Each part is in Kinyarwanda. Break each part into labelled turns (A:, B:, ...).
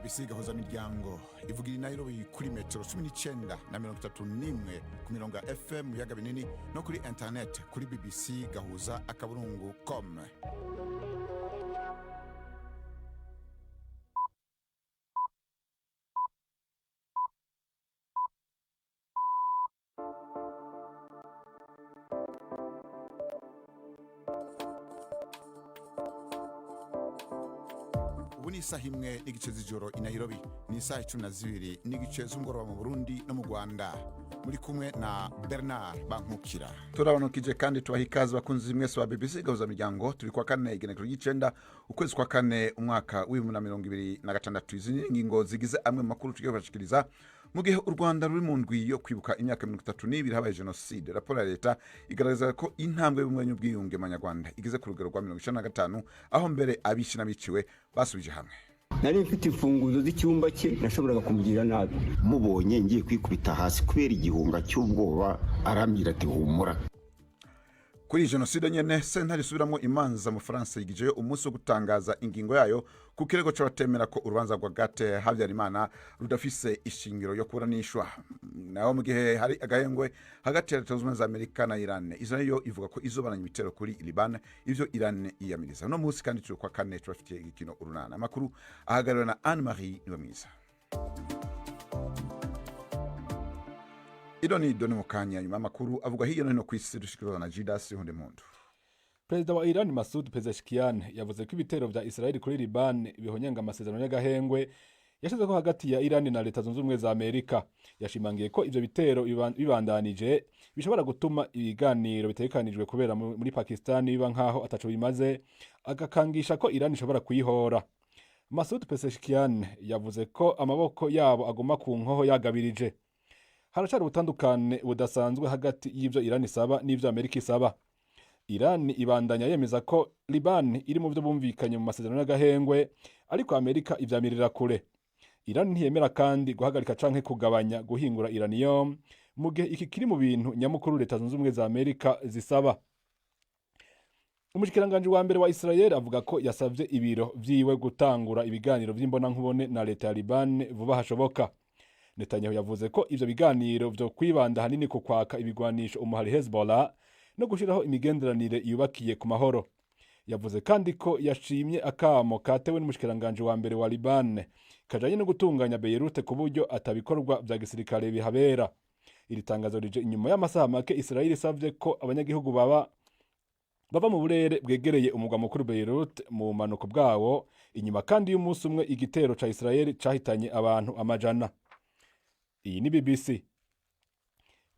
A: BBC gahuza miryango ivugira i Nairobi kuri metero 19 na 31 ku mirongo ya FM mu biyaga binini no kuri internet kuri BBC gahuza akaburungu.com. Ubu ni isaha imwe n'igice z'ijoro i Nairobi, ni isaha 12 n'igice z'umugoroba mu Burundi no mu Rwanda. Muri kumwe na Bernard Bankukira. Turabanukije kandi tubaha ikaze bakunzi mwese wa BBC gahuza miryango. Turi kwa kane igenekerezo ry'icenda ukwezi kwa kane umwaka w'2026. Izi ngingo zigize amwe makuru tugiye kubashikiriza. Mu gihe u Rwanda ruri mu ndwi yo kwibuka imyaka 32 habaye genocide, raporo ya leta igaragaza ko intambwe y'ubumwe bwiyunge manyarwanda igeze ku rugero rwa 95 aho mbere abishi n'abiciwe basubije hamwe.
B: Nari mfite imfunguzo z'icyumba cye nashoboraga kumugirira nabi.
C: Mubonye ngiye kwikubita hasi kubera igihunga cy'ubwoba arambira ati humura.
A: Kuri genocide nyene sentare isubiramwo imanza mu France yigijeyo umunsi wo gutangaza ingingo yayo ku kirego c'abatemera ko urubanza rwa Gate Habyarimana rudafise ishingiro yo kuburanishwa. Naho mu gihe hari agahengwe hagati ya Leta Zunze Ubumwe za Amerika na Iran, Israel yo ivuga ko izobananya ibitero kuri Liban, ivyo Iran iyamiriza. No munsi kandi turi kwa kane turafitiye igikino urunana. Amakuru ahagarariwe na Anne-Marie Niwemwiza. Idoni mukanya nyuma makuru avuga hiyo no kwisi dushikirwa na Jidas Hunde Muntu.
D: Perezida wa Iran Masoud Pezeshkian yavuze ko ibitero vya Israel kuri Liban bihonyanga amasezerano y'agahengwe yashizeko hagati ya Iran na Leta Zunze Ubumwe za Amerika. Yashimangiye ko ivyo bitero bibandanije bishobora gutuma ibiganiro bitekanijwe kubera muri Pakistan biba nkaho ataco bimaze, agakangisha ko Iran ishobora kuyihora. Masoud Pezeshkian yavuze ko amaboko yabo agoma ku nkoho yagabirije. Haracari ubutandukane budasanzwe hagati y'ivyo Iran isaba n'ivyo Amerika isaba. Iran ibandanya yemeza ko Liban iri mu byo bumvikanye mu masezerano y'agahengwe, ariko Amerika ivyamirira kure. Iran ntiyemera kandi guhagarika canke kugabanya guhingura uranium, mu gihe iki kiri mu bintu nyamukuru Leta Zunze Ubumwe za Amerika zisaba. Umushikiranganje wa mbere wa Israel avuga ko yasavye ibiro vyiwe gutangura ibiganiro vy'imbona nkubone na leta ya Liban vuba hashoboka. Netanyahu yavuze ko ivyo biganiro vyo kwibanda hanini ku kwaka ibigwanisho umuhari Hezbollah no gushiraho imigenderanire yubakiye ku mahoro. Yavuze kandi ko yashimye akamo katewe n'umushikiranganje wa mbere wa Liban kajanye no gutunganya Beirut ku buryo atabikorwa vya gisirikare bihabera. Iri tangazo rije inyuma y'amasaha make Israel isavye ko abanyagihugu baba mu burere bwegereye umugwa mukuru Beirut mu manuko bwawo, inyuma kandi y'umunsi umwe igitero ca Israel cahitanye abantu amajana. Iyi ni BBC.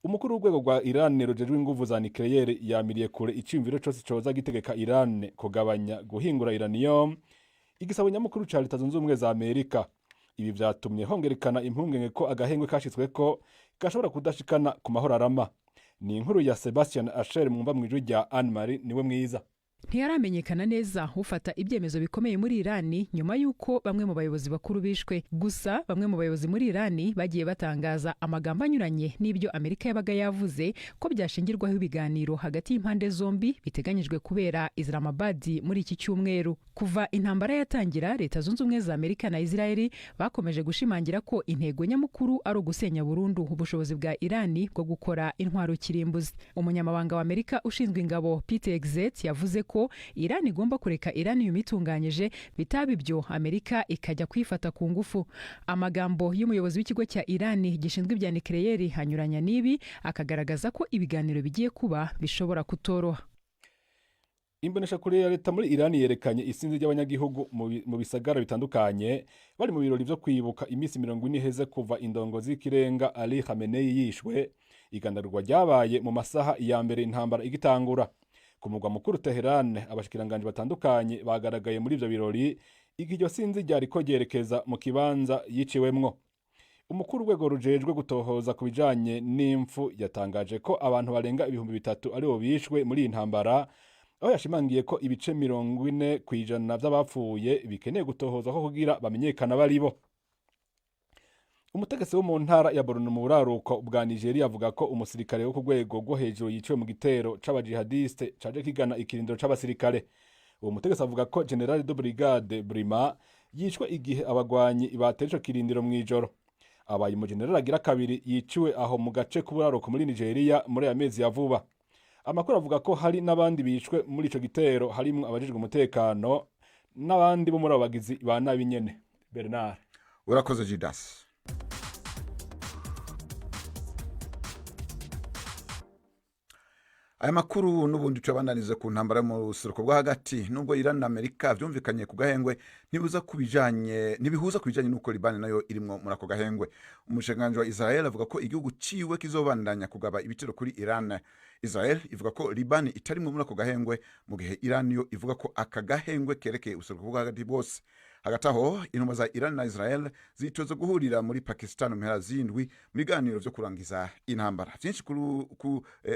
D: Umukuru w'urwego rwa Iran rujejwe inguvu za nucleaire yamiriye kure iciyumviro cose coza gitegeka Iran kugabanya guhingura uranium, igisabo nyamukuru ca Leta Zunze Ubumwe za Amerika. Ibi vyatumye hongerekana impungenge ko agahengwe kashitsweko gashobora kudashikana ku mahoro arama. Ni inkuru ya Sebastian Asher mwumva mwijwi rya Anne-Marie Niwemwiza.
E: Ntiyaramenyekana neza ufata ibyemezo bikomeye muri Irani nyuma yuko bamwe mu bayobozi bakuru bishwe. Gusa bamwe mu bayobozi muri Irani bagiye batangaza amagambo anyuranye n'ibyo Amerika yabaga yavuze ko byashingirwaho ibiganiro hagati y'impande zombi biteganyijwe kubera Islamabad muri iki cyumweru. Kuva intambara yatangira, Leta Zunze Ubumwe za Amerika na Israel bakomeje gushimangira ko intego nyamukuru ari ugusenya burundu ubushobozi bwa Irani bwo gukora intwaro kirimbuzi. Umunyamabanga wa Amerika ushinzwe ingabo Peter Hegseth yavuze ko Iran igomba kureka uranium itunganyije, bitaba ibyo Amerika ikajya kwifata ku ngufu. Amagambo y'umuyobozi w'ikigo cya Iran gishinzwe ibya nucleaire hanyuranya n'ibi, akagaragaza ko ibiganiro bigiye kuba bishobora kutoroha.
D: Imbonesha kure ya leta muri Iran yerekanye isinzi ry'abanyagihugu mu bisagara bitandukanye bari mu birori vyo kwibuka imisi 40 heze kuva indongozi y'ikirenga Ali Khamenei yishwe. Igandarwa ryabaye mu masaha ya mbere intambara igitangura. Ku mugwa mukuru Tehran, abashikiranganje batandukanye bagaragaye muri ivyo birori, iryo sinzi ryariko ryerekeza mu kibanza yiciwemwo. Umukuru w'urwego rujejwe gutohoza ku bijanye n'impfu yatangaje ko abantu barenga 3,000 aribo bishwe muri intambara, aho yashimangiye ko ibice 40% vy'abapfuye bikeneye gutohoza ko kugira bamenyekana baribo. Umutegetsi wo mu ntara ya Borno mu buraruko bwa Nigeria avuga ko umusirikare wo ku rwego rwo hejuru yiciwe mu gitero c'abajihadiste caje kigana ikirindiro c'abasirikare. Uwo mutegetsi avuga ko General de Brigade Brima yishwe igihe abagwanyi batera ico kirindiro mw'ijoro. Abaye umujenerali agira kabiri yiciwe aho mu gace k'uburaruko muri Nigeria muri aya mezi ya vuba. Amakuru avuga ko hari n'abandi bishwe muri ico gitero, harimwo abajejwe umutekano n'abandi bo muri abagizi ba nabi nyene. Bernard,
A: urakoze Judas. Aya makuru n'ubundi tubandanize ku ntambara mu rusuruko rwo hagati, nubwo Iran na Amerika vyumvikanye ku gahengwe ntibihuza kubijanye nuko Liban nayo irimwo muri ako gahengwe. Umushikiranganji wa Israel avuga ko igihugu ciwe kizobandanya kugaba ibitero kuri Iran. Israel ivuga ko Liban itarimwo muri ako gahengwe, mu gihe Iran yo ivuga ko aka gahengwe kerekeye urusuruko rwo hagati bose. Hagati aho intumwa za Iran na Israel zitoza guhurira muri Pakistan mu mpera z'indwi mu biganiro vyo kurangiza intambara.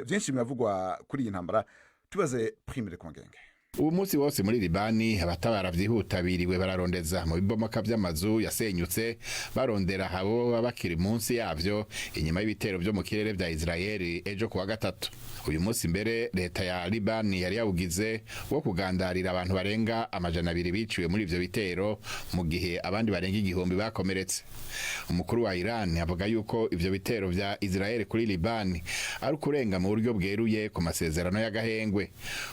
A: Vyinshi biravugwa kuri iyi ntambara, tubaze Primire Kongenge.
F: Ubu munsi wose muri Libani abatabara vyihutabiriwe bararondeza mu bibomoka vy'amazu yasenyutse, barondera abo bakiri munsi yavyo inyuma y'ibitero vyo mu kirere vya Israeli ejo kuwa gatatu. Uyu munsi mbere leta ya Libani yari yawugize wo kugandarira abantu barenga 200 biciwe muri ivyo bitero, mu gihe abandi barenga 1000 bakomeretse. Umukuru wa Iran avuga yuko ivyo bitero vya Israeli kuri Libani ari kurenga mu buryo bweruye ku masezerano y'agahengwe.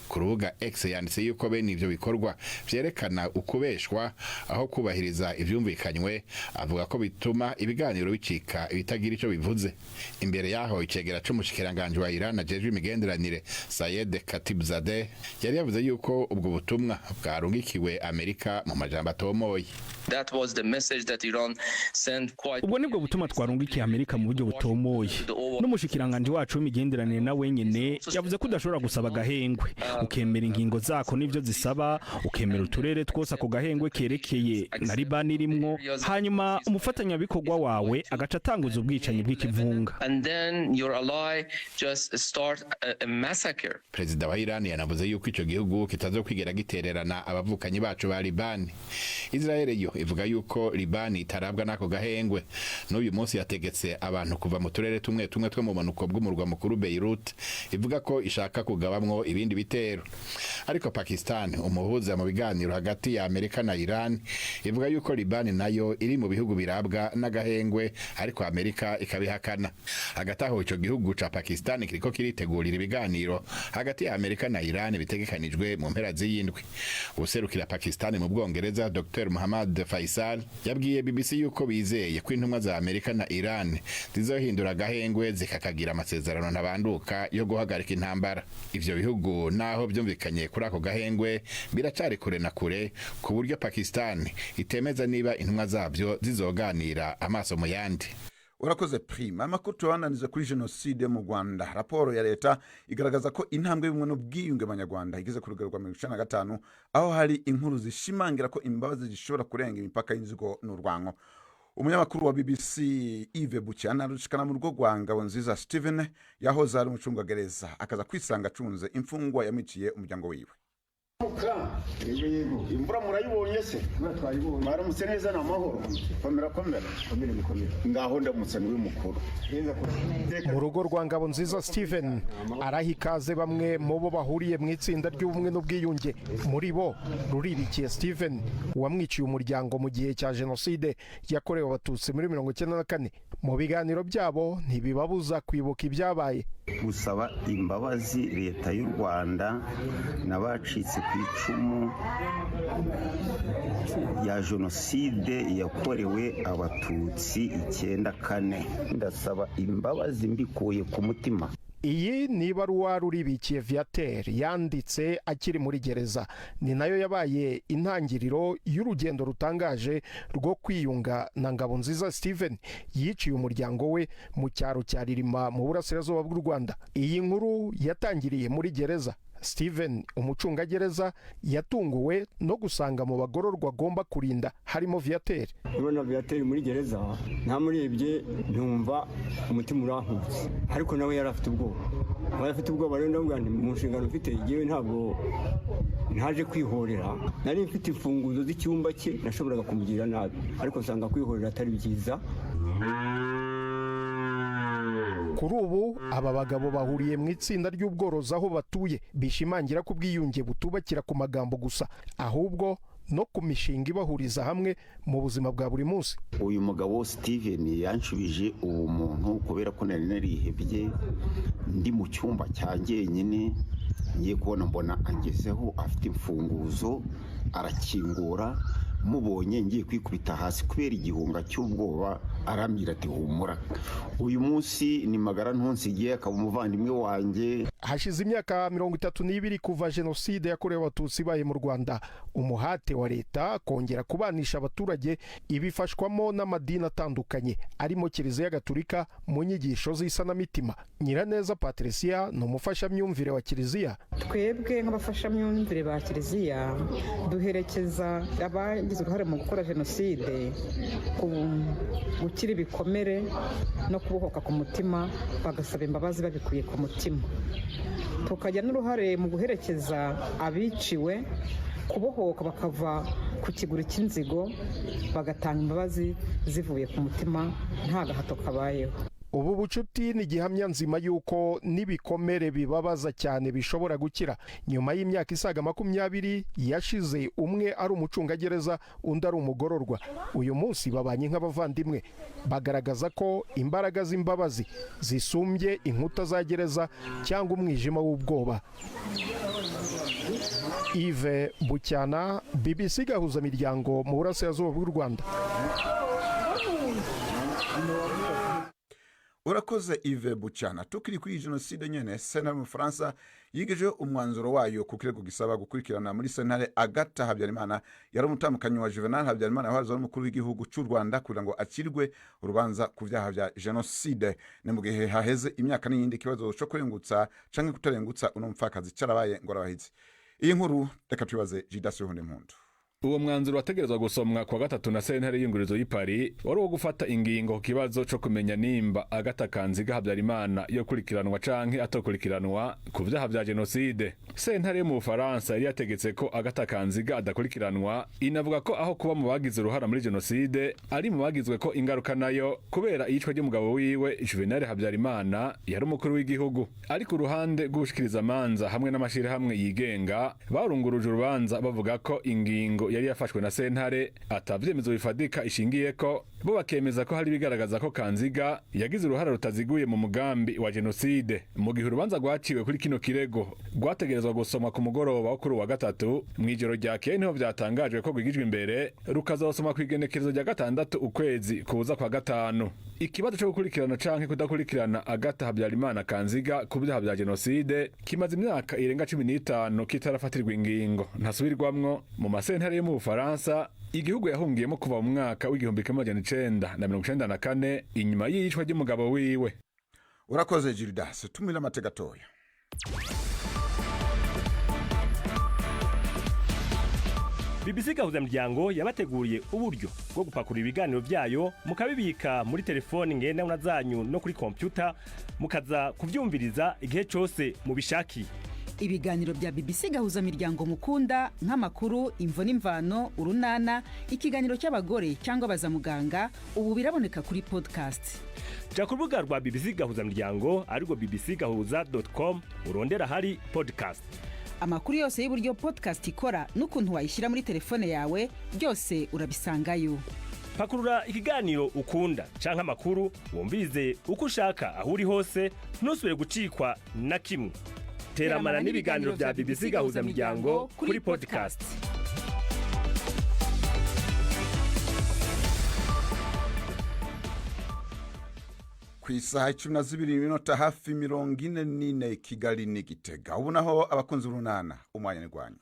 F: Ku rubuga X yanditse yuko bene ivyo bikorwa vyerekana ukubeshwa aho kubahiriza ivyumvikanywe, avuga ko bituma ibiganiro bicika ibitagira ico bivuze. Imbere yaho icegera c'umushikiranganje wa Iran ajejwe imigenderanire Sayed Khatibzadeh yari yavuze yuko ubwo butumwa bwarungikiwe Amerika mu majambo atomoye.
G: That was the message that Iran sent quite.
H: Ubwo nibwo butumwa twarungikiye Amerika mu buryo butomoye. N'umushikiranganje wacu w'imigenderanire na wenyene yavuze ko udashobora gusaba gahengwe, ukemera ingingo zako n'ivyo zisaba, ukemera uturere twose ako gahengwe kerekeye na Libani irimwo, hanyuma umufatanya bikorwa wawe agaca atanguza ubwicanyi bw'ikivunga.
G: And then your ally just start a massacre.
F: Perezida wa Iran yanavuze yuko ico gihugu kitazokwigera gitererana abavukanyi bacu ba Libani. Israel yo ivuga yuko Libani itarabwa nako gahengwe. N'uyu munsi yategetse abantu kuva mu turere tumwe two mu manuko bw'umurwa mukuru Beirut, ivuga ko ishaka kugabamwo ibindi bitero. Ariko Pakistan, umuhuza mu biganiro hagati ya Amerika na Iran, ivuga yuko Libani nayo iri mu bihugu birabwa n'agahengwe, ariko Amerika ikabihakana. Hagati aho ico gihugu ca Pakistan kiriko kiritegurira ibiganiro hagati ya Amerika na Iran bitegekanijwe mu mpera z'iyindwi. Userukira Pakistan mu Bwongereza Dr. Muhammad Faisal yabwiye BBC yuko bizeye ko intumwa za Amerika na Iran zizohindura agahengwe zikakagira amasezerano ntabanduka yo guhagarika intambara. Ivyo bihugu naho vyumvikanye kuri ako gahengwe biracari kure na kure, ku buryo Pakistan itemeza niba intumwa zavyo zizoganira amaso mu yandi.
A: Urakoze Prima. Amakuru tubananize kuri jenoside mu Rwanda. Raporo ya leta igaragaza ko intambwe y'ubumwe n'ubwiyunge abanyarwanda igeze ku rugero rwa 95, aho hari inkuru zishimangira ko imbabazi zishobora kurenga imipaka y'inzigo n'urwango. Umunyamakuru wa BBC Yves Bucyana arushikana mu rugo rwa Ngabonziza Steven yahoze ari umucungagereza, akaza kwisanga acunze imfungwa yamiciye umuryango wiwe.
C: Imvura murayibonye se? Mwaramutse neza n'amahoro. Komera. Ngaho ndamutse niwe mukuru.
I: Mu rugo rwa Ngabonziza Steven arahikaze bamwe mu bo bahuriye mu itsinda ry'ubumwe n'ubwiyunge. Muri bo Ruribikiye Steven wamwiciye umuryango mu gihe cya jenoside yakorewe abatutsi muri 1994. Mu biganiro byabo ntibibabuza kwibuka ibyabaye.
C: Gusaba imbabazi leta y'u Rwanda n'abacitse ku icumu ya jenoside yakorewe abatutsi 94. Ndasaba imbabazi mbikuye ku mutima.
I: Iyi ni ibaruwa Ruribikiye Viateur yanditse akiri muri gereza, ni nayo yabaye intangiriro y'urugendo rutangaje rwo kwiyunga na Ngabonziza Steven yiciye umuryango we mu cyaro cya Ririma mu burasirazuba bw'u Rwanda. Iyi nkuru yatangiriye muri gereza. Steven umucungagereza yatunguwe no gusanga mu bagororwa agomba kurinda harimo Viateur.
B: None Viateur muri gereza ntamurebye ntumva umutima urankutse, ariko nawe yari afite ubwoba. Rero ndavuga nti mu nshingano mfite igihe ntabwo ntaje kwihorera, nari mfite imfunguzo z'icyumba cye nashoboraga kumugirira nabi, ariko nsanga kwihorera atari byiza.
I: Kuri ubu aba bagabo bahuriye mu itsinda ry'ubworozi aho batuye, bishimangira ko ubwiyunge butubakira ku magambo gusa, ahubwo no ku mishinga ibahuriza hamwe mu buzima bwa buri munsi.
C: Uyu mugabo Steven yanshubije ubumuntu kubera ko nari narihebye ndi mu cyumba cyanjye nyine ngiye kubona mbona angezeho afite imfunguzo arakingura, mubonye ngiye kwikubita hasi kubera igihunga cy'ubwoba, arambwira ati humura uyu munsi ni magara ntonsigiye, akaba umuvandimwe wanjye.
I: Hashize imyaka 32 kuva jenoside yakorewe abatutsi baye mu Rwanda, umuhate wa leta kongera kubanisha abaturage ibifashwamo n'amadini atandukanye arimo Kiliziya Gatolika mu nyigisho z'isanamitima. Nyiraneza Patricia ni umufashamyumvire wa Kiliziya.
J: Twebwe nk'abafashamyumvire ba Kiliziya duherekeza abagize uruhare mu gukora jenoside gukira ibikomere no kubohoka ku mutima, bagasaba imbabazi babikuye ku mutima. Tukajya n'uruhare mu guherekeza abiciwe kubohoka bakava ku kiguri cy'inzigo, bagatanga imbabazi zivuye ku mutima nta gahato kabayeho.
I: Ubu bucuti ni gihamya nzima yuko nibikomere bibabaza cyane bishobora gukira. Nyuma y'imyaka isaga 20 yashize, umwe ari umucungagereza undi ari umugororwa, uyu munsi babanye nk'abavandimwe, bagaragaza ko imbaraga z'imbabazi zisumbye inkuta za gereza cyangwa umwijima w'ubwoba. Yves Bucyana, BBC Gahuza Miryango mu Burasirazuba bw'u Rwanda.
A: Urakoze Yves Bucyana. Tukiri kuri jenoside nyene, sentare mu Faransa yigeje umwanzuro wayo ku kirego gisaba gukurikirana muri sentare Agatha Habyarimana yari umutamukanyi wa Juvenal Habyarimana wahoze ari umukuru w'igihugu cy'u Rwanda kugira ngo akirwe urubanza ku byaha bya jenoside. Ni mu gihe haheze imyaka n'iyindi kibazo cyo kurengutsa canke kutarengutsa uno mupfakazi carabaye ngorabahizi. Iyi nkuru reka twibaze Jidasi Hunde Mpundu.
D: Uwo mwanzuro wategerezwa gusomwa kwa gatatu na sentare y'ingurizo y'Ipari wari wo gufata ingingo ku kibazo cyo kumenya nimba Agatha Kanziga Habyarimana yo kurikiranwa canke atokurikiranwa ku vyaha vya jenoside. Sentare yo mu Faransa yari yategetse ko Agatha Kanziga adakurikiranwa, inavuga ko aho kuba mu bagize uruhara muri jenoside ari mu bagizwe ko ingaruka nayo kubera iyicwa ry'umugabo wiwe Juvenal Habyarimana yari umukuru w'igihugu. Ariko uruhande rw'ubushikiriza amanza hamwe n'amashirahamwe yigenga barunguruje urubanza bavuga ko ingingo yari yafashwe na sentare atavyemezo bifadika ishingiye ko, bo bakemeza ko hari bigaragaza ko Kanziga yagize uruhara rutaziguye mu mugambi wa jenoside. Mu gihe urubanza rwaciwe kuri kino kirego rwategerezwa gusomwa ku mugoroba wo kuri wa gatatu, mw'ijoro ryakeye niho vyatangajwe ko rwigijwe imbere rukazosoma kw'igenekerezo rya 6 ukwezi kuza kwa gatanu. Ikibazo cyo gukurikirana canke kudakurikirana Agatha Habyarimana Kanziga ku byaha bya jenoside kimaze imyaka irenga 15 kitarafatirwa ingingo ntasubirwamwo mu masentare yo mu Bufaransa. Igihugu yahungiyemo kuva mu mwaka w'1994 inyuma y'iyicwa ry'umugabo wiwe.
A: Urakoze Gildas, tumira amateka toya.
K: BBC Gahuza Miryango yabateguriye uburyo bwo gupakura ibiganiro byayo mukabibika muri telefone ngendanwa zanyu no kuri computer, mukaza kuvyumviriza igihe cyose mubishakiye.
L: Ibiganiro bya BBC Gahuza Miryango mukunda nk'amakuru, imvo n'imvano, urunana, ikiganiro cy'abagore cyangwa bazamuganga, ubu biraboneka kuri podcast.
K: Ja ku rubuga rwa BBC Gahuza Miryango ariko bbcgahuza.com urondera hari podcast.
L: Amakuru yose y'uburyo podcast ikora n'ukuntu wayishyira muri telefone yawe byose urabisangayo.
K: Pakurura ikiganiro ukunda canke amakuru wumvize uko ushaka aho uri hose, ntusubire gucikwa na kimwe. Teramana n'ibiganiro bya BBC Gahuza Miryango kuri podcast.
A: Ku isaha 12:02 hafi 44 Kigali ni Gitega. Ubu naho abakunzi urunana umwanya ni gwanyu.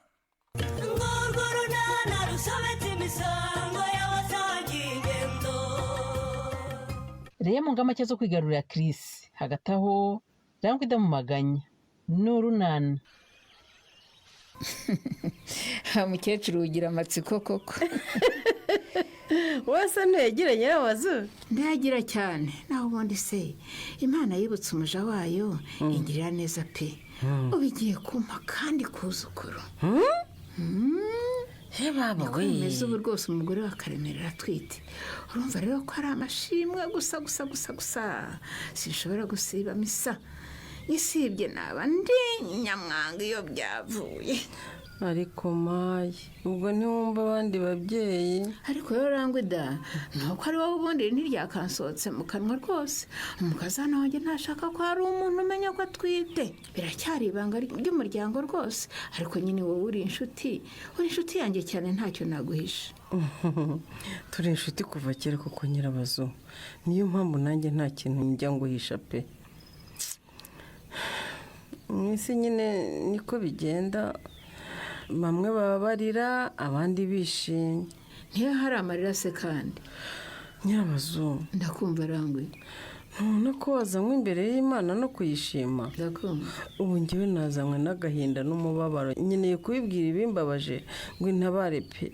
M: Reye mu ngama cyo kwigarurira Chris hagati aho rangwa ida mu maganya n'urunana.
N: Mukecuru ugira amatsiko koko.
O: Wasa ntegire nyirabazu.
N: Ndagira cyane naho ubundi se Imana yibutse umuja wayo ingirira neza pe. Ubigiye kumpa kandi kuzukuru.
O: He baba we.
N: Meze ubu rwose umugore wa Karemerera atwite. Urumva rero ko ari amashimwe gusa. Sinshobora gusiba misa. Isibye naba ndi nyamwanga iyo byavuye.
O: ariko mayi ubwo ntiwumva abandi babyeyi.
N: ariko yo rangwe da nuko ari wowe ubundi ntiryakansohotse mu kanwa rwose. umukazana wanjye ntashaka ko hari umuntu umenya ko atwite. biracyari ibanga ry'umuryango rwose, ariko nyine wowe uri inshuti yanjye cyane, ntacyo naguhisha.
O: turi inshuti kuva kera kuko Nyirabazo, niyo mpamvu nanjye nta kintu njya nguhisha pe. mu isi nyine niko bigenda, bamwe baba barira abandi bishimye.
N: niyo hari amarira se kandi.
O: Nyirabazo,
N: ndakumva rangwe.
O: ntubona ko wazanywe imbere y'Imana no kuyishima?
N: ndakumva.
O: ubu njyewe nazanywe n'agahinda n'umubabaro, nkeneye kubibwira ibimbabaje ngo intabare pe.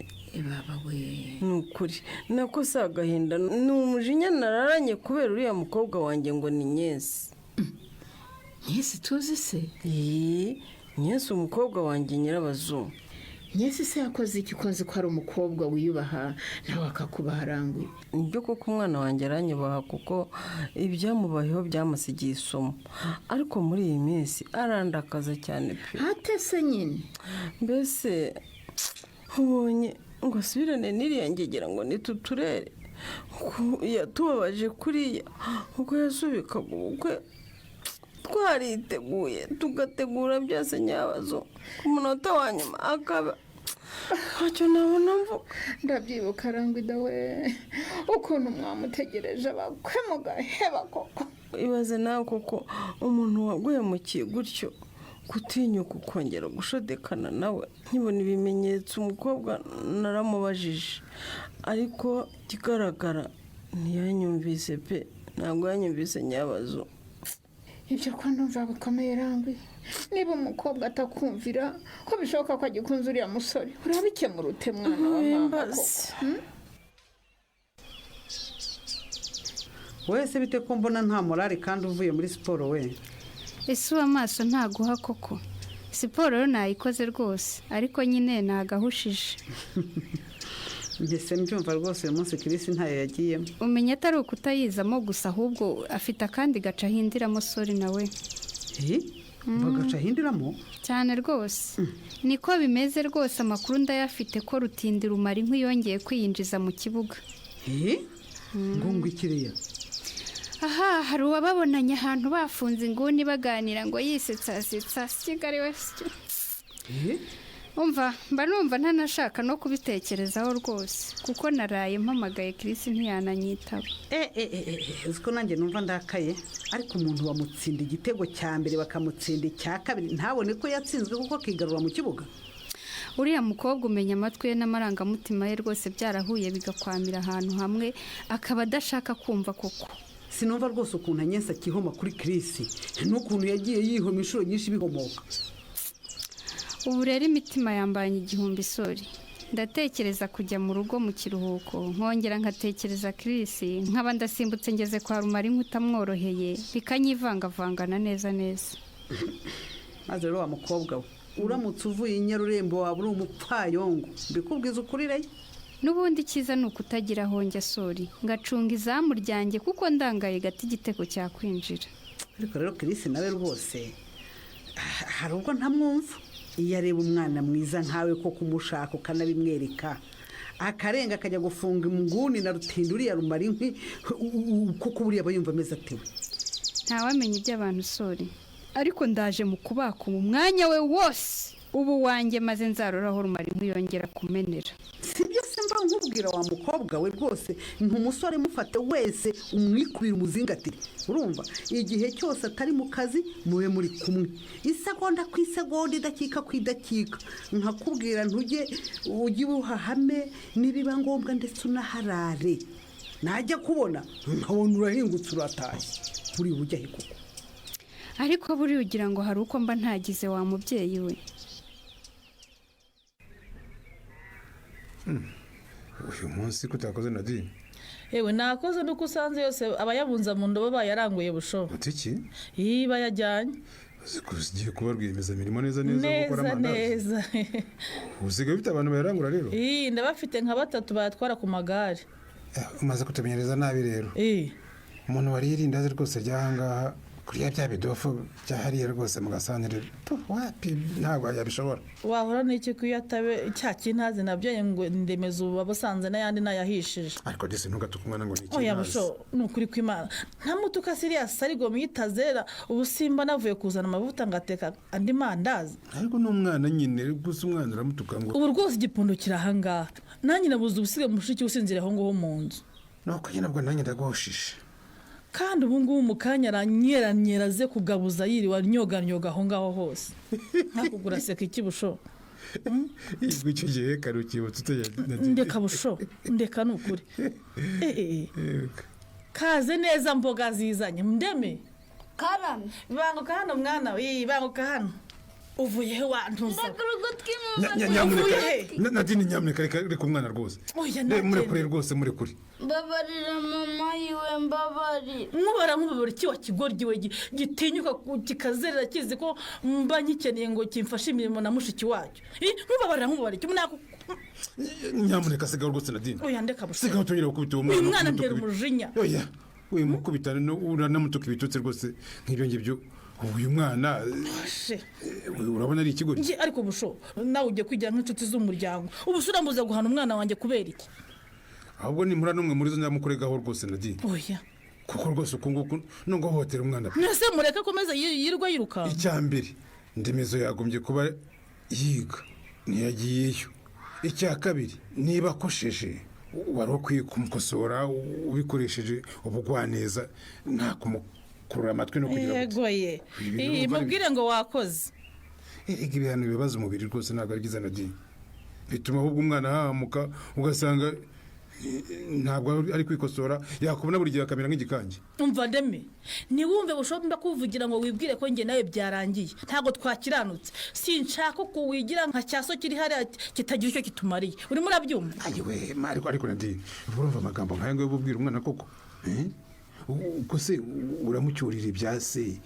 N: baba we,
O: ni ukuri nako si agahinda, ni umujinya nararanye kubera uriya mukobwa wanjye ngo ni Nyesi.
N: Nyesi tuzi se?
O: Nyesi umukobwa wanjye Nyirabazo.
N: Nyesi se yakoze iki ko nzi ko ari umukobwa wiyubaha nawe akakubaha rangwe?
O: nibyo koko umwana wanjye aranyubaha kuko ibyamubayeho byamusigiye isomo, ariko muri iyi minsi arandakaza cyane pe.
N: hatese nyine
O: mbese ubonye ngo asubirane n'iriya ngegera ngo nituturere yatubabaje kuriya ubwo yasubikaga ubukwe twariteguye tugategura byose Nyabazo, ku munota wa nyuma akaba ntacyo nabona mvuga.
N: ndabyibuka rangwe dawe ukuntu mwamutegereje abakwe mugaheba koko.
O: ibaze nawe koko umuntu waguhemukiye gutyo gutinyuka ukongera gushodekana nawe. nkibona ibimenyetso umukobwa naramubajije, ariko kigaragara ntiyanyumvise pe, ntabwo yanyumvise Nyabazo.
N: ibyo ko ndumva bikomeye rangwe. niba umukobwa atakumvira ko bishoboka ko agikunze uriya musore, urabikemura ute mwana wa mama koko?
P: wese bite ko mbona nta morali kandi uvuye muri siporo we?
Q: ese uw'amaso ntaguha koko? siporo yo nayikoze rwose, ariko nyine nagahushije.
P: ngese mbyumva rwose uyu munsi Kirisi ntayo yagiyemo.
Q: umenya atari ukutayizamo gusa, ahubwo afite akandi gaca ahindiramo sori nawe.
P: bagaca ahindiramo
Q: cyane rwose. niko bimeze rwose, amakuru ndayafite ko Rutindi rumara inkwi yongeye kwiyinjiza mu kibuga.
P: ngo ngwikiriya.
Q: aha hari uwababonanye ahantu bafunze inguni baganira ngo yisetsa Kigali wese. umva mba numva ntanashaka no kubitekerezaho rwose, kuko naraye mpamagaye Kirisi ntiyananyitaba.
P: uziko nanjye numva ndakaye, ariko umuntu wamutsinda igitego cya mbere bakamutsinda icya kabiri ntabone ko yatsinzwe kuko akigarura mu kibuga.
Q: uriya mukobwa umenya amatwi ye n'amarangamutima ye rwose byarahuye bigakwamira ahantu hamwe, akaba adashaka kumva koko.
P: sinumva rwose ukuntu Anyesi akihoma kuri Kirisi n'ukuntu yagiye yihoma inshuro nyinshi bikomoka.
Q: ubu rero imitima yambanye igihumbi sori. ndatekereza kujya mu rugo mu kiruhuko, nkongera nkatekereza Kirisi, nkaba ndasimbutse ngeze kwa rumara inkwi utamworoheye, bikanyivangavangana neza neza.
P: maze rero wa mukobwa we, uramutse uvuye i Nyarurembo waba uri umupfayongo, mbikubwiza ukuri rero.
Q: n'ubundi cyiza ni ukutagira aho njya sori, ngacunga izamu ryanjye kuko ndangaye gata igitego cyakwinjira.
P: ariko rero Kirisi nawe rwose hari ubwo ntamwumva. iyo areba umwana mwiza nkawe ko kumushaka ukanabimwereka, akarenga akajya gufunga inguni na Rutindi uriya rumara inkwi, kuko buriya aba yumva ameze atewe.
Q: ntawamenya iby'abantu sori, ariko ndaje mu kubaka ubu mwanya we wose ubu wanjye, maze nzaroraho rumara inkwi yongera kumenera.
P: sibyo se mba nkubwira wa mukobwa we rwose, ntumusore mufate wese umwikubira umuzingatire. urumva igihe cyose atari mu kazi mube muri kumwe, isegonda ku isegonda, idakika ku idakika. nkakubwira ujye uwuhahame, nibiba ngombwa ndetse unaharare. najya kubona nkabona urahingutse uratashye, buri ujya he koko?
Q: ariko buriya ugira ngo hari uko mba ntagize wa mubyeyi we.
R: uyu munsi kutakoze Nadine?
S: yewe nakoze nuko usanze yose abayabunza mu ndobo bayaranguye bushobo.
R: utiki?
S: bayajyanye.
R: ugiye kuba rwiyemezamirimo neza gukora amandazi
S: neza.
R: usigaye ufite abantu bayarangura rero?
S: ndabafite nka 3 bayatwara ku magare.
R: umaze kutumenyereza nabi rero. umuntu wari yirindaze rwose ry'ahangaha kuriya bya bidofu byahariye rwose mu gasantere wapi ntabwo yabishobora.
S: wahora n'iki kuyatabe cya kintazi nabyo ngo ndemeza ubu babusanze n'ayandi nayahishije.
R: Ariko disi ntugatuke umwana ngo ni iki.
S: Oya busho nukuri kw'Imana nta mutuka serious arigo mwitazera ubusimba navuye kuzana amavuta ngateka andi mandazi.
R: Ariko n'umwana nyine gusa umwana aramutuka ngo.
S: Ubu rwose igipundo kirahangaha nanjye nabuze ubusige mushiki usinzira aho ngaho mu nzu.
R: Nuko nyine nabwo nanjye ndagoshishe.
S: Kandi ubu ngubu mu kanya aranyeranyera ze kugabuza yiriwe anyoganyoga aho ngaho hose. Ntakugura seka iki busho.
R: Yibwo icyo gihe karukibutse utegetse.
S: Ndeka busho ndeka nukuri. Kaze neza mboga zizanye ndeme.
T: Karame.
S: Banguka hano mwana banguka hano. Uvuye he wantuza?
R: Nyamuneka Nadine nyamuneka reka umwana rwose. Murekure rwose murekure.
T: Mbabarira mama yiwe mbabari.
S: Nkubara iki wa kigorgiwe gitinyuka kikazerera kizi ko mba nyikeneye ngo kimfashe imirimo na mushiki wacyo. Nkubara iki munako.
R: Nyamuneka sigaho rwose Nadine.
S: Oya ndeka busho.
R: Sigaho tunyira gukubita umwana.
S: Uyu mwana ndera umujinya.
R: Oya. We mukubita uranamutuka ibitutse rwose nk'ibyo ngibyo. Uyu mwana urabona ari ikigori.
S: Nje ariko busho nawe ujye kwigira nk'inshuti z'umuryango. Ubusura mbuza guhana umwana wanjye kubera iki?
R: Ahubwo ni muri numwe muri zo nyamukoregaho rwose Nadine.
S: Oya.
R: Kuko rwose ukunguku nongo hotera umwana.
S: Nese mureke komeza yirwa yiruka.
R: Icyambere ndemezo yagombye kuba yiga ntiyagiyeyo. Icya kabiri niba akosheje wari kumukosora ubikoresheje ubugwaneza nta kurura amatwi no kugira
S: yego ye mubwire ngo wakoze.
R: Ibihano bibaza umubiri rwose ntabwo ari byiza Nadine. Bituma ahubwo umwana hamuka ugasanga ntabwo ari kwikosora yakubona buri gihe akamera nk'igikange.
S: Umva ndeme niwumve bushobora kuvugira ngo wibwire ko nge nawe byarangiye ntago twakiranutse sinshaka kuwigira nka cyaso kiri hari kitagira icyo kitumariye urimo urabyumva.
R: Ayiwe ariko Nadine urumva amagambo nk'aya ngo ubwira umwana koko uko se uramucyurira ibyase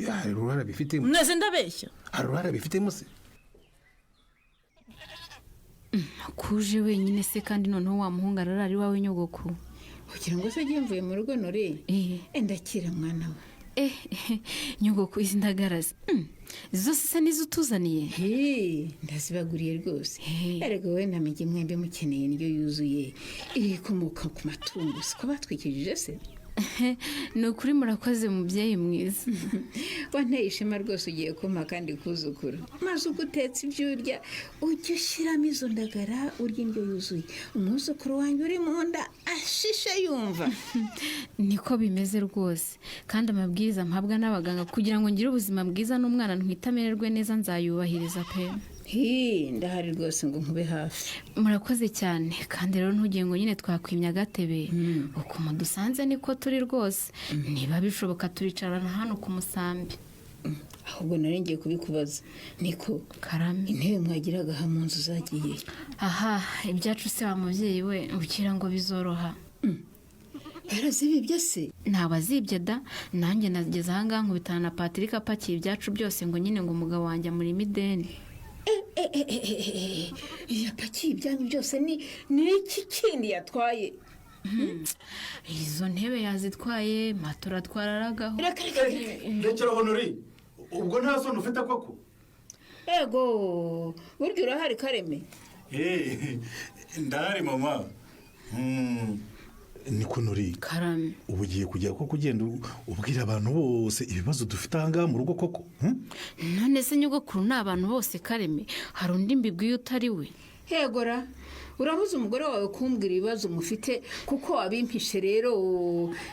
R: hari uruhara bifitemo.
S: Nese ndabeshya.
R: Hari uruhara bifitemo se.
U: Kuje wenyine se kandi noneho wa muhungu ararari wawe nyogoko.
N: Kugira ngo se mvuye mu rugo nore. Ndakira mwana we.
U: Nyogoko izi ndagaraza. Zose se nizo tuzaniye.
N: Ndazibaguriye rwose. Erega we namije mwembe mukeneye indyo yuzuye ikomoka ku matungo siko batwikijije se.
U: Nukuri murakoze mubyeyi mwiza.
N: Wanteye ishema rwose ugiye kuma kandi kuzukura. Maze ugutetse ibyo urya ujye ushyiramo izo ndagara urya indyo yuzuye. Umwuzukuru wanjye uri mu nda ashishe yumva.
U: Niko bimeze rwose kandi amabwiriza mpabwa n'abaganga kugira ngo ngire ubuzima bwiza n'umwana ntwitamererwe neza nzayubahiriza pe.
N: Ndahari rwose ngo nkube hafi.
U: Murakoze cyane kandi rero ntugiye ngo nyine twakwimya agatebe uko mudusanze niko turi rwose niba bishoboka turicarana hano ku musambi.
N: Ahubwo ngiye kubikubaza niko
U: Karame
N: intebe mwagiraga ha mu nzu zagiye.
U: Aha ibyacu se wa mubyeyi we ukira ngo bizoroha.
N: Yarazibibye se.
U: Ntabazibye da nanjye nageze aha ngaha nkubitana na Patrick apakiye ibyacu byose ngo nyine ngo umugabo wanjye muri mideni.
N: Yapakiye ibyanyu byose ni iki kindi yatwaye?
U: Izo ntebe yazitwaye matora twararagaho.
V: Rekera honori ubwo nta soni ufite koko.
N: Ego buryo urahari Kareme.
V: Ndahari mama. Niko nori.
U: Karame
V: ubu ugiye kujya koko ugenda ubwira abantu bose ibibazo dufite ahangaha mu rugo koko.
U: None se nyogokuru n'abantu bose Kareme hari undi mbibwiye utari we.
N: Hegora urabuze umugore wawe kumbwira ibibazo mufite kuko wabimpishe rero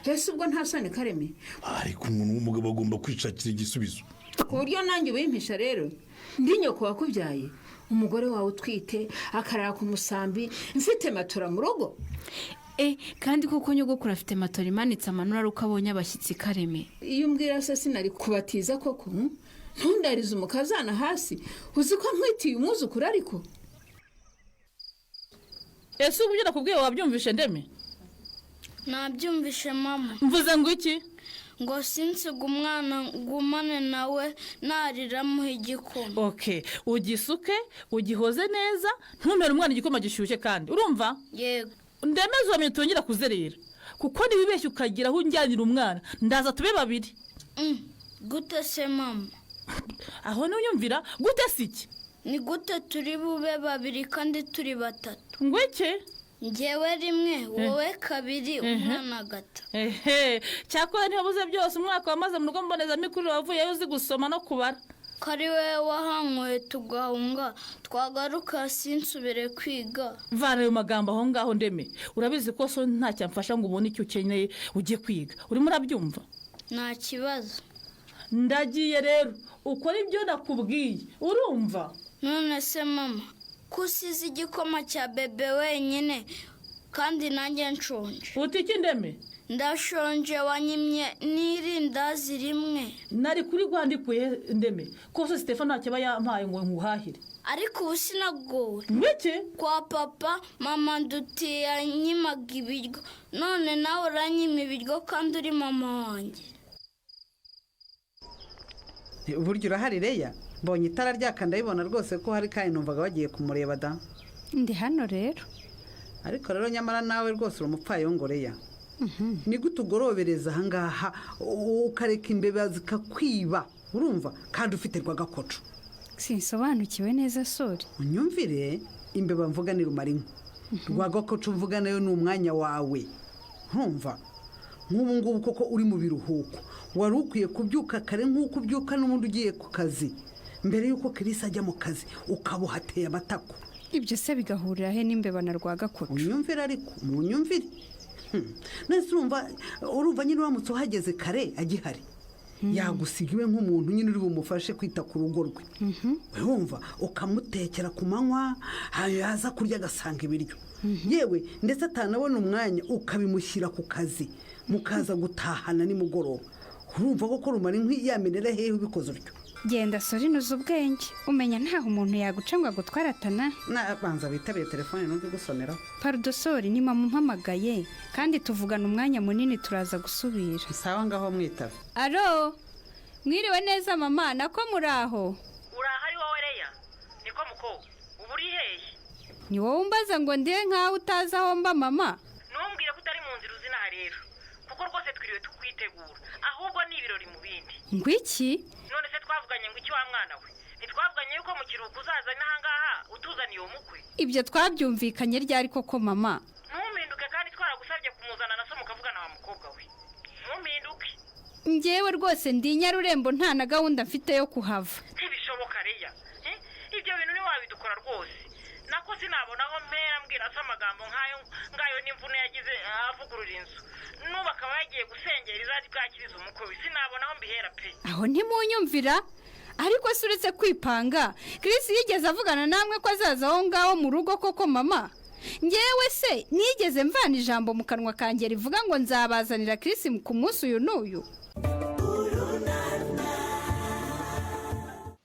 N: ese ubwo nta soni Kareme.
V: Ariko umuntu w'umugabo agomba kwishakira igisubizo.
N: Ku buryo nanjye ubimpisha rero ndi nyoko wakubyaye umugore wawe utwite akarara ku musambi mfite matora mu rugo.
U: Kandi kuko nyogokuru afite matora imanitse amanura uko abonye abashyitsi Kareme.
N: Iyo umbwira se sinari kubatiza koko ntundarize umukazana hasi uzi ko nkwitiye umwuzukuru ariko.
S: Ese ubu nakubwiye wabyumvishe ndeme?
T: Nabyumvishe mama.
S: Mvuze ngo iki?
T: Ngo sinsiga umwana ngumane nawe nariramuha igikoma.
S: Ugisuke ugihoze neza ntumere umwana igikoma gishyushye kandi urumva?
T: Yego.
S: Ndemeze wamenye tongera kuzerera kuko nibibeshye ukagira aho unjyanira umwana ndaza tube babiri.
T: Gute se mama?
S: Aho nuyumvira gute siki?
T: Ni gute turi bube babiri kandi turi batatu?
S: Ngweke?
T: Njyewe rimwe, wowe kabiri, umwana gata.
S: Cyakora ntiwabuze byose umwaka wamaze mu rugo mbonezamikurire wavuyeyo uzi gusoma no kubara.
T: Kari we wahanyweye tugahunga twagaruka sinsubire kwiga.
S: Vana ayo magambo aho ngaho ndeme. Urabizi ko so nta cyamfasha ngo ubone icyo ukeneye ugiye kwiga. Urimo urabyumva?
T: Nta kibazo.
S: Ndagiye rero ukora ibyo nakubwiye. Urumva?
T: None se mama, kusize igikoma cya bebe wenyine kandi nanjye nshonje.
S: Uti iki ndeme?
T: Ndashonje wanyimye n'irindazi rimwe.
S: Nari kuri rwandikuye ndeme ko so Stefano akeba yampaye ngo nkuhahire.
T: Ariko ubu sinagowe.
S: Mweke?
T: Kwa papa mama ndutiye yanyimaga ibiryo none nawe uranyima ibiryo kandi uri mama wanjye.
P: Uburyo urahari Leya? Mbonye itara ryaka ndabibona rwose ko hari kandi numvaga bagiye kumureba da.
Q: Ndi hano rero.
P: Ariko rero nyamara nawe rwose urumupfayongo Leya. Ni gute ugorobereza ahangaha ukareka imbeba zikakwiba urumva kandi ufite rwagakoco?
Q: Sinsobanukiwe neza sori.
P: Unyumvire imbeba mvuga ni rumarinka. Rwagakoco mvuga nayo ni umwanya wawe. Urumva? Nk'ubu ngubu koko uri mu biruhuko wari ukwiye kubyuka kare nk'uko ubyuka n'ubundi ugiye ku kazi mbere y'uko Kirisi ajya mu kazi ukabuhateye amatako.
Q: Ibyo se bigahurira he n'imbeba na rwagakoco?
P: Unyumvire ariko munyumvire. Nese urumva nyine uramutse uhageze kare agihari yagusigiwe nk'umuntu nyine uri bumufashe kwita ku rugo rwe. Urumva ukamutekera ku manywa yaza kurya agasanga ibiryo yewe ndetse atanabona umwanya ukabimushyira ku kazi mukaza gutahana nimugoroba. Urumva ko rumara nk'iyamenera hehe ubikoze utyo?
Q: Genda sori nuza ubwenge umenya ntaho umuntu yaguca ngo agutwaratana.
P: Banza bitabiye telefone numve gusomera.
Q: Pardon sori ni mama umpamagaye kandi tuvugana umwanya munini turaza gusubira.
P: Sawa ngaho mwitabe.
Q: Alo mwiriwe neza mama nako muraho?
E: Urahari wowe Leya? Niko muko ubu uri hehe?
Q: Ni wowe umbaza ngo ndiye nkaho utazi aho mba mama?
E: Numbwire ko utari mu nzira uzina rero kuko rwose twiriwe tukwitegura ahubwo ni ibirori mu bindi.
Q: Ngwiki?
E: None se twavuganye ngo iki wa mwana we? Ntitwavuganye yuko mu kiruhuko uzaza n'ahangaha utuzaniye umukwe?
Q: Ibyo twabyumvikanye ryari koko mama?
E: Ntumpinduke kandi twaragusabye kumuzana na so mukavugana wa mukobwa we. Ntumpinduke.
Q: Njyewe rwose ndi Nyarurembo nta na gahunda mfite yo kuhava.
E: Ntibishoboka Leya. Ibyo bintu ni wabidukora rwose. Nako sinabona aho mpera mbwira se amagambo ngayo n'imvune yagize avugurura inzu. Nuba akaba yagiye gusengera izati bwakiriza umukwe we sinabona aho mbihera pe.
Q: Aho ntimunyumvira ariko se uretse kwipanga Kirisi yigeze avugana namwe ko azaza aho ngaho mu rugo koko mama? Njyewe se nigeze mvana ijambo mu kanwa kanjye rivuga ngo nzabazanira Kirisi ku munsi uyu n'uyu?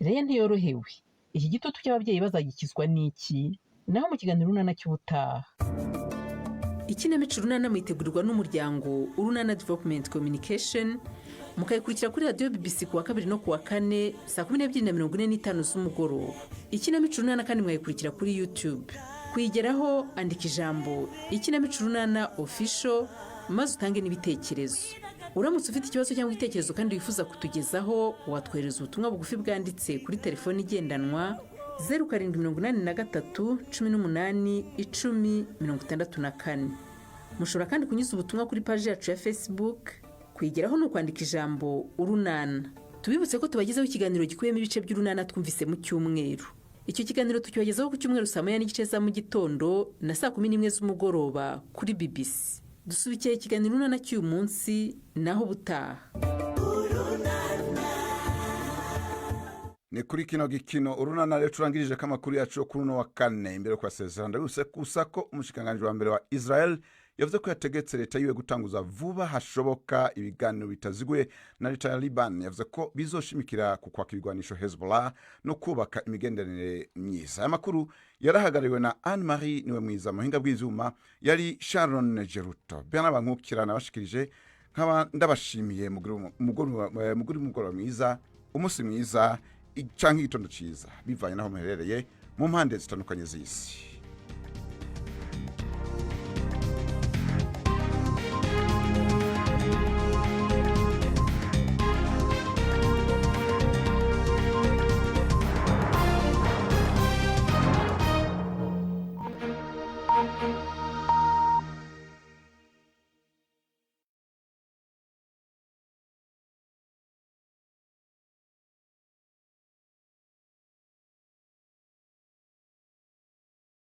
M: Leya ntiyorohewe. Iki gitutu cy'ababyeyi bazagikizwa n'iki? Naho mu kiganiro Urunana cy'ubutaha.
H: Ikinamico Urunana mwitegurirwa n'umuryango Urunana Development Communication mukayikurikira kuri radio BBC kuwa kabiri no kuwa kane saa 12:45 z'umugoroba. Ikinamico Urunana kandi mwayikurikira kuri YouTube. Kuyigeraho andika ijambo Ikinamico Urunana Official maze utange n'ibitekerezo. Uramutse ufite ikibazo cyangwa igitekerezo kandi wifuza kutugezaho watwohereza ubutumwa bugufi bwanditse kuri telefone igendanwa 0783 18 10 64. Mushobora kandi kunyuza ubutumwa kuri page yacu ya Facebook. Kuyigeraho no kwandika ijambo Urunana. Tubibutse ko tubagezaho ikiganiro gikuyemo ibice by'Urunana twumvise mu cyumweru. Icyo kiganiro tukibagezaho ku cyumweru saa 9:30 za mu gitondo na saa 11 z'umugoroba kuri BBC. Dusubikiye ikiganiro Urunana cy'uyu munsi naho butaha.
A: Ni kuri kino gikino Urunana rero turangirije kamakuru yacu kuri uno wa kane imbere kwa sezerano ruse kusako umushikanganje wa mbere wa Israel yavuze ko yategetse leta yiwe gutanguza vuba hashoboka ibiganiro bitaziguye na leta ya Liban. Yavuze ko bizoshimikira ku kwaka ibigwanisho Hezbollah no kubaka imigenderanire myiza. Amakuru yarahagariwe na Anne-Marie niwe mwiza muhinga bw'izuma yari Sharon Geruto. Bernard Bankukira nabashikirije nkaba ndabashimiye muguru mwiza umunsi mwiza canke igitondo ciza bivanye naho muherereye mu mpande zitandukanye z'isi.